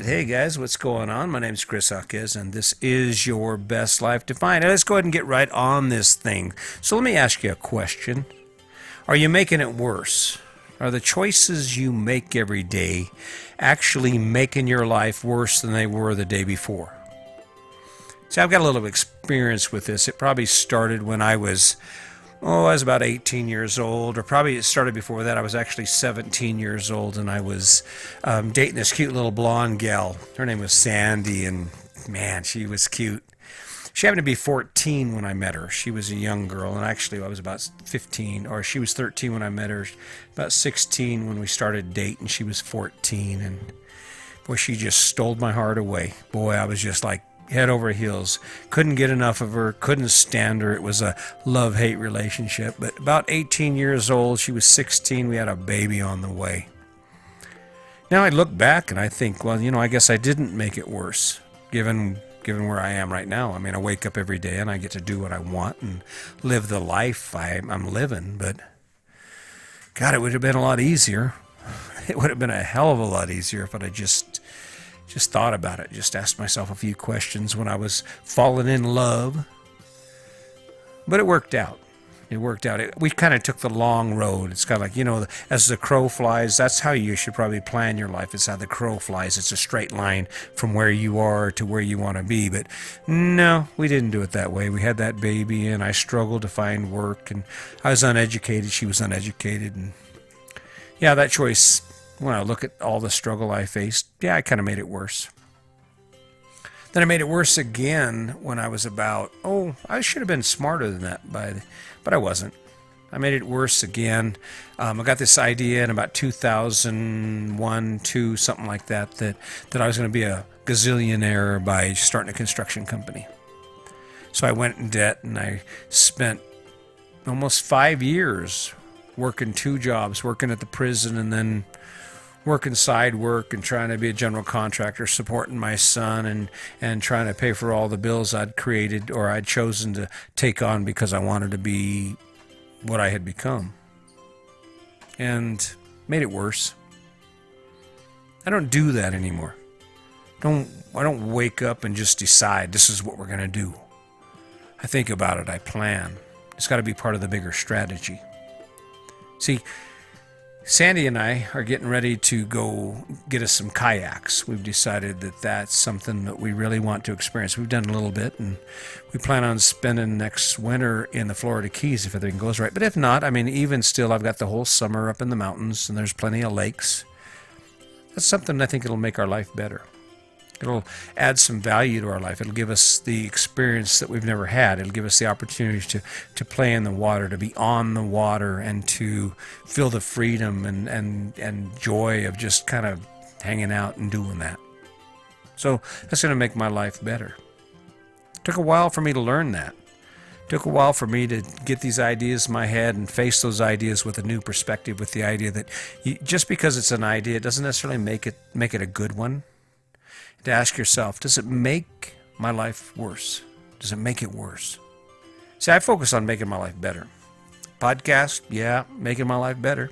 Hey guys, what's going on? My name's Chris Hawkes, and this is your best life defined. Now, let's go ahead and get right on this thing. So let me ask you a question. Are you making it worse? Are the choices you make every day actually making your life worse than they were the day before? See, I've got a little experience with this. It probably started when I was about 18 years old, or probably it started before that. I was actually 17 years old, and I was dating this cute little blonde gal. Her name was Sandy, and man, she was cute. She happened to be 14 when I met her. She was a young girl, and actually I was about 15, or she was 13 when I met her, about 16 when we started dating. She was 14, and boy, she just stole my heart away. Boy, I was just like head over heels. Couldn't get enough of her, couldn't stand her. It was a love-hate relationship. But about 18 years old, she was 16, we had a baby on the way. Now I look back and I think, well, I guess I didn't make it worse, given where I am right now. I mean, I wake up every day and I get to do what I want and live the life I'm living. But God, it would have been a lot easier. It would have been a hell of a lot easier if I'd just thought about it, just asked myself a few questions when I was falling in love. But it worked out. We kind of took the long road. It's kind of like, as the crow flies, that's how you should probably plan your life. It's how the crow flies. It's a straight line from where you are to where you want to be. But no, we didn't do it that way. We had that baby, and I struggled to find work, and I was uneducated. She was uneducated. And yeah, that choice, when I look at all the struggle I faced, yeah, I kind of made it worse. Then I made it worse again when I was I should have been smarter than that, but I wasn't. I made it worse again. I got this idea in about 2001, 2, something like that I was going to be a gazillionaire by starting a construction company. So I went in debt, and I spent almost 5 years working 2 jobs, working at the prison and then working side work and trying to be a general contractor, supporting my son and trying to pay for all the bills I'd created or I'd chosen to take on because I wanted to be what I had become. And made it worse. I don't do that anymore. I don't wake up and just decide this is what we're going to do. I think about it. I plan. It's got to be part of the bigger strategy. See, Sandy and I are getting ready to go get us some kayaks. We've decided that that's something that we really want to experience. We've done a little bit, and we plan on spending next winter in the Florida Keys if everything goes right. But if not, even still, I've got the whole summer up in the mountains, and there's plenty of lakes. That's something I think it'll make our life better. It'll add some value to our life. It'll give us the experience that we've never had. It'll give us the opportunity to play in the water, to be on the water, and to feel the freedom and joy of just kind of hanging out and doing that. So that's going to make my life better. It took a while for me to learn that. It took a while for me to get these ideas in my head and face those ideas with a new perspective, with the idea that just because it's an idea, it doesn't necessarily make it a good one. To ask yourself, does it make my life worse? Does it make it worse? See, I focus on making my life better. Podcast, yeah, making my life better.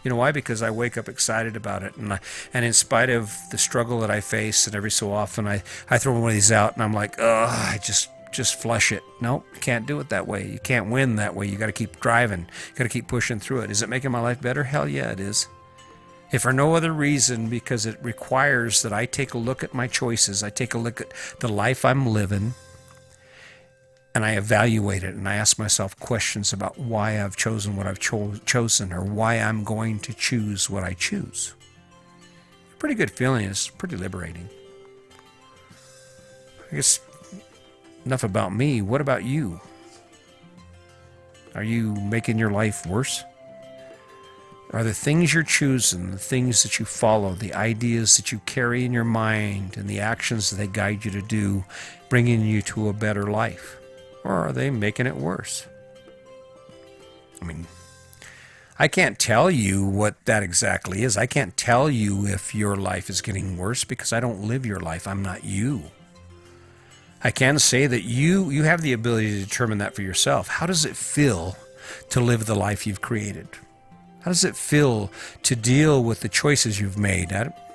You know why? Because I wake up excited about it. And in spite of the struggle that I face, and every so often I throw one of these out and I'm like, I just flush it. Nope, you can't do it that way. You can't win that way. You got to keep driving. You got to keep pushing through it. Is it making my life better? Hell yeah, it is. If for no other reason, because it requires that I take a look at my choices, I take a look at the life I'm living, and I evaluate it, and I ask myself questions about why I've chosen what I've chosen, or why I'm going to choose what I choose. A pretty good feeling. It's pretty liberating. I guess enough about me. What about you? Are you making your life worse? Are the things you're choosing, the things that you follow, the ideas that you carry in your mind, and the actions that they guide you to do, bringing you to a better life? Or are they making it worse? I can't tell you what that exactly is. I can't tell you if your life is getting worse because I don't live your life. I'm not you. I can say that you have the ability to determine that for yourself. How does it feel to live the life you've created? How does it feel to deal with the choices you've made?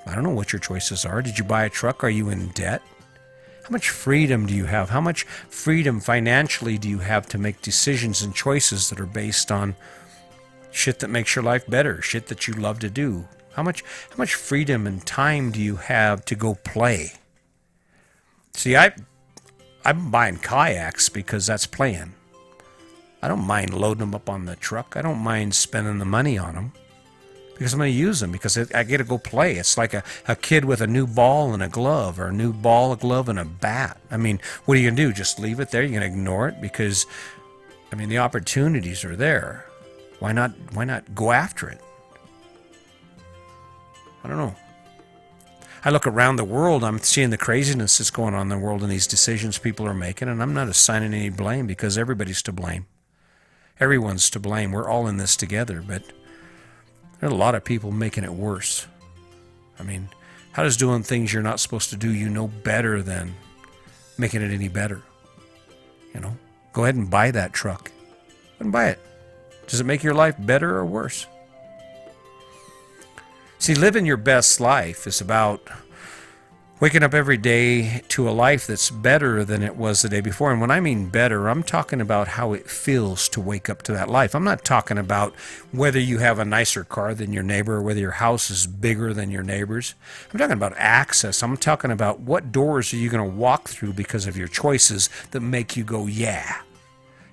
I don't know what your choices are. Did you buy a truck? Are you in debt? How much freedom do you have? How much freedom financially do you have to make decisions and choices that are based on shit that makes your life better, shit that you love to do? How much freedom and time do you have to go play? See, I'm buying kayaks because that's playing. I don't mind loading them up on the truck. I don't mind spending the money on them because I'm going to use them, because I get to go play. It's like a kid with a new ball and a glove, or a new ball, a glove, and a bat. I mean, what are you going to do? Just leave it there? You're going to ignore it? Because, I mean, the opportunities are there. Why not go after it? I don't know. I look around the world, I'm seeing the craziness that's going on in the world and these decisions people are making, and I'm not assigning any blame, because everybody's to blame. Everyone's to blame. We're all in this together, but there are a lot of people making it worse. I mean, how does doing things you're not supposed to do you know better than making it any better? You know, go ahead and buy that truck. Go ahead and buy it. Does it make your life better or worse? See, living your best life is about waking up every day to a life that's better than it was the day before. And when I mean better, I'm talking about how it feels to wake up to that life. I'm not talking about whether you have a nicer car than your neighbor, or whether your house is bigger than your neighbor's. I'm talking about access. I'm talking about what doors are you going to walk through because of your choices that make you go, yeah.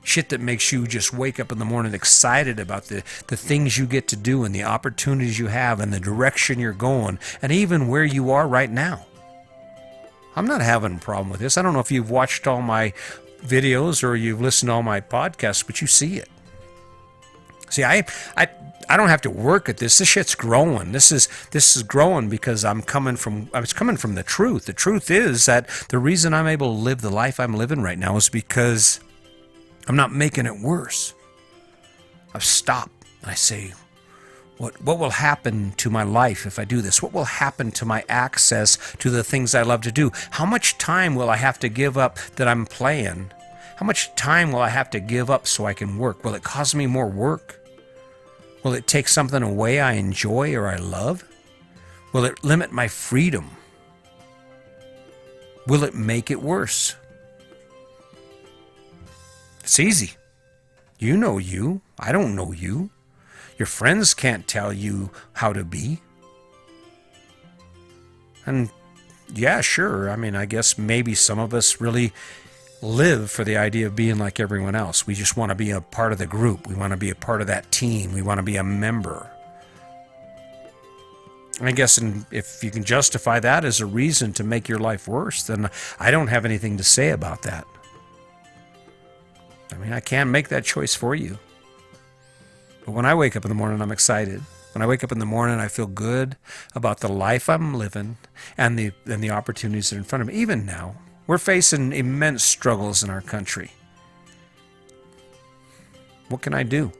Shit that makes you just wake up in the morning excited about the things you get to do and the opportunities you have and the direction you're going and even where you are right now. I'm not having a problem with this. I don't know if you've watched all my videos or you've listened to all my podcasts, but you see it. See, I don't have to work at this. This shit's growing. This is growing because it's coming from the truth. The truth is that the reason I'm able to live the life I'm living right now is because I'm not making it worse. I've stopped. I say, what will happen to my life if I do this? What will happen to my access to the things I love to do? How much time will I have to give up that I'm playing? How much time will I have to give up so I can work? Will it cause me more work? Will it take something away I enjoy or I love? Will it limit my freedom? Will it make it worse? It's easy. You know you. I don't know you. Your friends can't tell you how to be. And yeah, sure. I mean, I guess maybe some of us really live for the idea of being like everyone else. We just want to be a part of the group. We want to be a part of that team. We want to be a member. I guess if you can justify that as a reason to make your life worse, then I don't have anything to say about that. I mean, I can't make that choice for you. But when I wake up in the morning, I'm excited. When I wake up in the morning, I feel good about the life I'm living and the opportunities that are in front of me. Even now, we're facing immense struggles in our country. What can I do?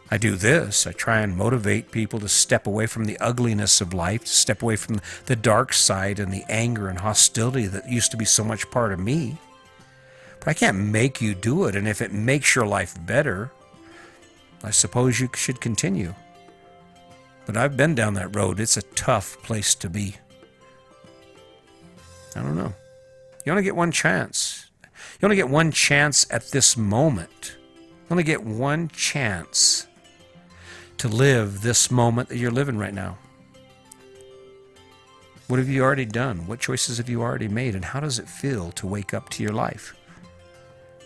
I do this. I try and motivate people to step away from the ugliness of life, to step away from the dark side and the anger and hostility that used to be so much part of me. But I can't make you do it. And if it makes your life better, I suppose you should continue. But I've been down that road. It's a tough place to be. I don't know. You only get one chance. You only get one chance at this moment. You only get one chance to live this moment that you're living right now. What have you already done? What choices have you already made? And how does it feel to wake up to your life?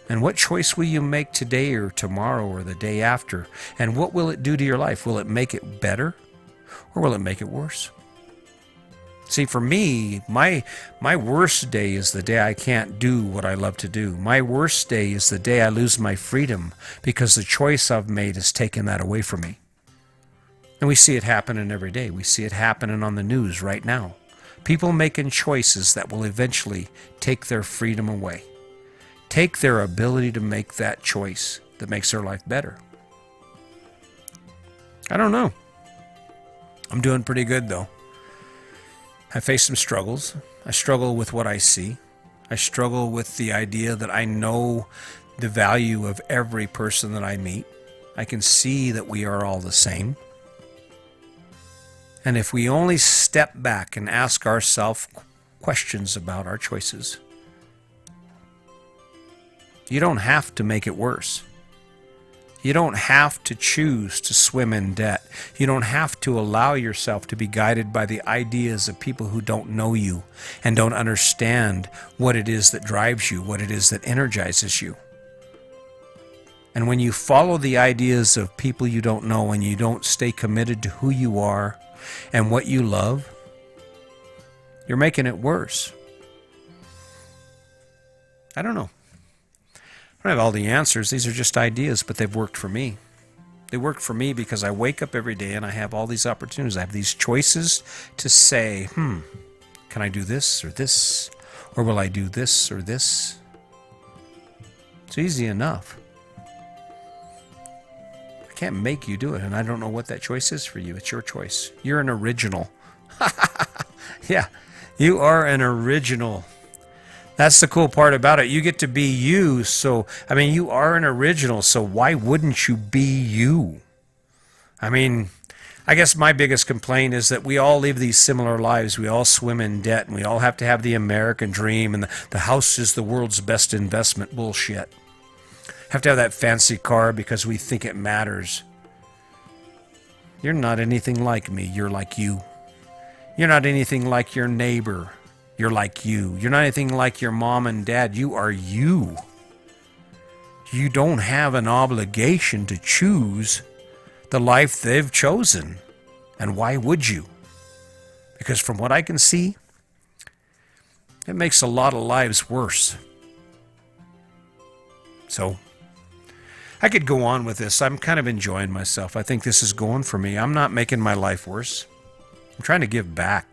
And what choice will you make today or tomorrow or the day after? And what will it do to your life? Will it make it better or will it make it worse? See, for me, my worst day is the day I can't do what I love to do. My worst day is the day I lose my freedom because the choice I've made has taken that away from me. And we see it happening every day. We see it happening on the news right now. People making choices that will eventually take their freedom away. Take their ability to make that choice that makes their life better. I don't know. I'm doing pretty good, though. I face some struggles. I struggle with what I see. I struggle with the idea that I know the value of every person that I meet. I can see that we are all the same. And if we only step back and ask ourselves questions about our choices, you don't have to make it worse. You don't have to choose to swim in debt. You don't have to allow yourself to be guided by the ideas of people who don't know you and don't understand what it is that drives you, what it is that energizes you. And when you follow the ideas of people you don't know and you don't stay committed to who you are and what you love, you're making it worse. I don't know. I don't have all the answers. These are just ideas, but they've worked for me. They work for me because I wake up every day and I have all these opportunities. I have these choices to say, can I do this or this? Or will I do this or this? It's easy enough. I can't make you do it, and I don't know what that choice is for you. It's your choice. You're an original. Yeah, you are an original. That's the cool part about it. You get to be you. So, you are an original. So why wouldn't you be you? I guess my biggest complaint is that we all live these similar lives. We all swim in debt, and we all have to have the American dream, and the house is the world's best investment bullshit. Have to have that fancy car because we think it matters. You're not anything like me. You're like you. You're not anything like your neighbor. You're like you. You're not anything like your mom and dad. You are you. You don't have an obligation to choose the life they've chosen. And why would you? Because from what I can see, it makes a lot of lives worse. So, I could go on with this. I'm kind of enjoying myself. I think this is going for me. I'm not making my life worse. I'm trying to give back.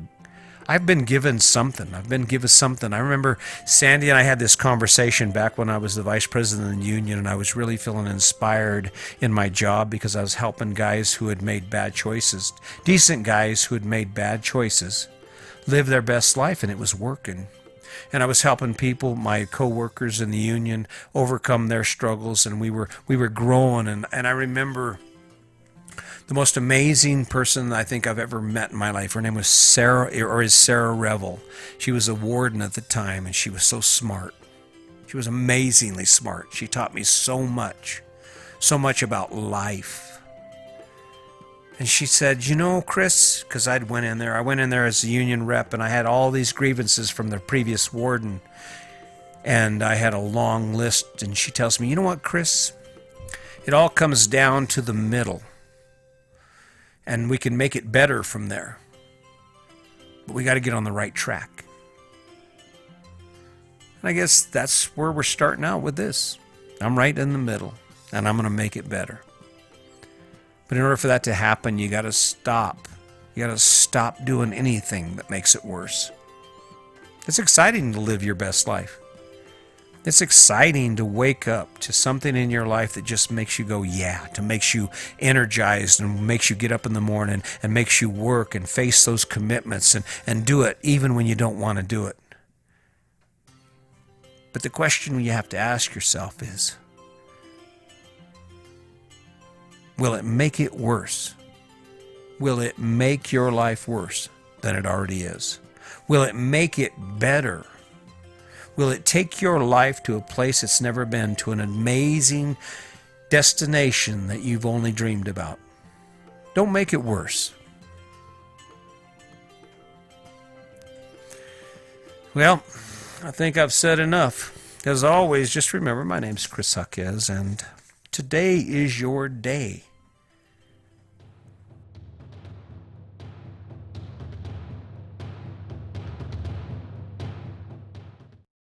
I've been given something. I remember Sandy and I had this conversation back when I was the vice president of the union, and I was really feeling inspired in my job because I was helping guys who had made bad choices, decent guys who had made bad choices, live their best life, and it was working. And I was helping people, my co-workers in the union, overcome their struggles, and we were growing. And I remember the most amazing person I think I've ever met in my life. Her name was Sarah, or is Sarah Revel. She was a warden at the time, and she was so smart. She was amazingly smart. She taught me so much about life. And she said, Chris, because I went in there as a union rep, and I had all these grievances from the previous warden, and I had a long list, and she tells me, you know what, Chris? It all comes down to the middle. And we can make it better from there. But we got to get on the right track. And I guess that's where we're starting out with this. I'm right in the middle, and I'm going to make it better. But in order for that to happen, you got to stop. You got to stop doing anything that makes it worse. It's exciting to live your best life. It's exciting to wake up to something in your life that just makes you go, yeah, to makes you energized and makes you get up in the morning and makes you work and face those commitments and do it even when you don't want to do it. But the question you have to ask yourself is, will it make it worse? Will it make your life worse than it already is? Will it make it better? Will it take your life to a place it's never been, to an amazing destination that you've only dreamed about? Don't make it worse. Well, I think I've said enough. As always, just remember, my name's Chris Jaquez, and today is your day.